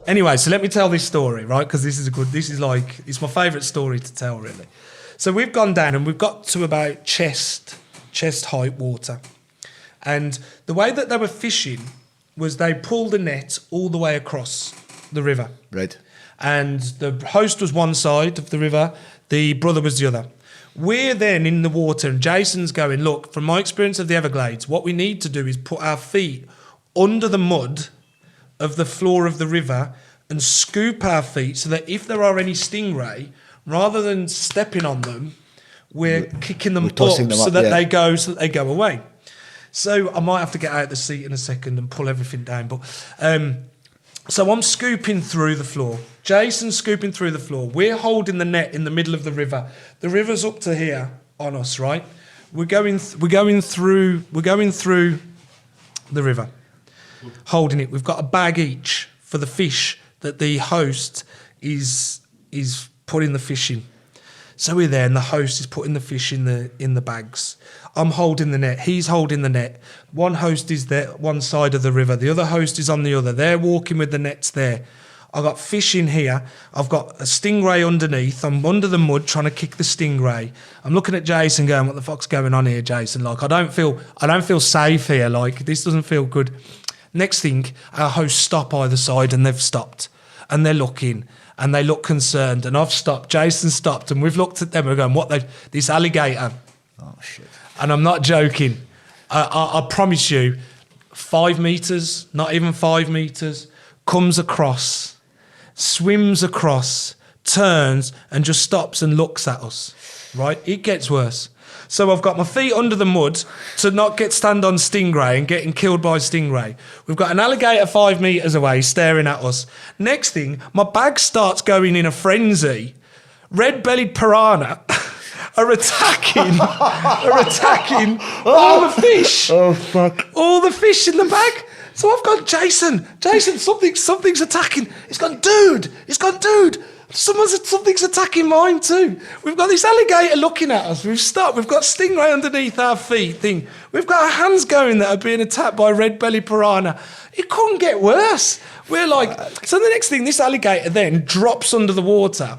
Anyway, so let me tell this story, right? Because it's my favourite story to tell, really. So we've gone down and we've got to about chest height water. And the way that they were fishing was they pulled the net all the way across the river. Right. And the host was one side of the river, the brother was the other. We're then in the water and Jason's going, look, from my experience of the Everglades, what we need to do is put our feet under the mud of the floor of the river and scoop our feet so that if there are any stingray, rather than stepping on them, we're kicking them up so that they go away. So I might have to get out the seat in a second and pull everything down. But so I'm scooping through the floor. Jason's scooping through the floor. We're holding the net in the middle of the river. The river's up to here on us, right? We're going through the river, holding it. We've got a bag each for the fish that the host is putting the fish in. So we're there, and the host is putting the fish in the bags. I'm holding the net. He's holding the net. One host is there, one side of the river. The other host is on the other. They're walking with the nets there. I've got fish in here. I've got a stingray underneath. I'm under the mud trying to kick the stingray. I'm looking at Jason going, what the fuck's going on here, Jason? Like, I don't feel safe here. Like, this doesn't feel good. Next thing, our hosts stop either side, and they've stopped. And they're looking. And they look concerned. And I've stopped. Jason stopped. And we've looked at them and we're going, this alligator. Oh, shit. And I'm not joking. I promise you, 5 metres, not even 5 metres, comes across, swims across, turns, and just stops and looks at us, right? It gets worse. So I've got my feet under the mud to not stand on stingray and getting killed by stingray. We've got an alligator 5 metres away staring at us. Next thing, my bag starts going in a frenzy. Red-bellied piranha are attacking all the fish. Oh, fuck. All the fish in the bag. So I've gone, Jason, something's attacking. It's gone, dude. Something's attacking mine too. We've got this alligator looking at us. We've stopped. We've got stingray underneath our feet. We've got our hands going that are being attacked by red-bellied piranha. It couldn't get worse. We're like, so the next thing, this alligator then drops under the water.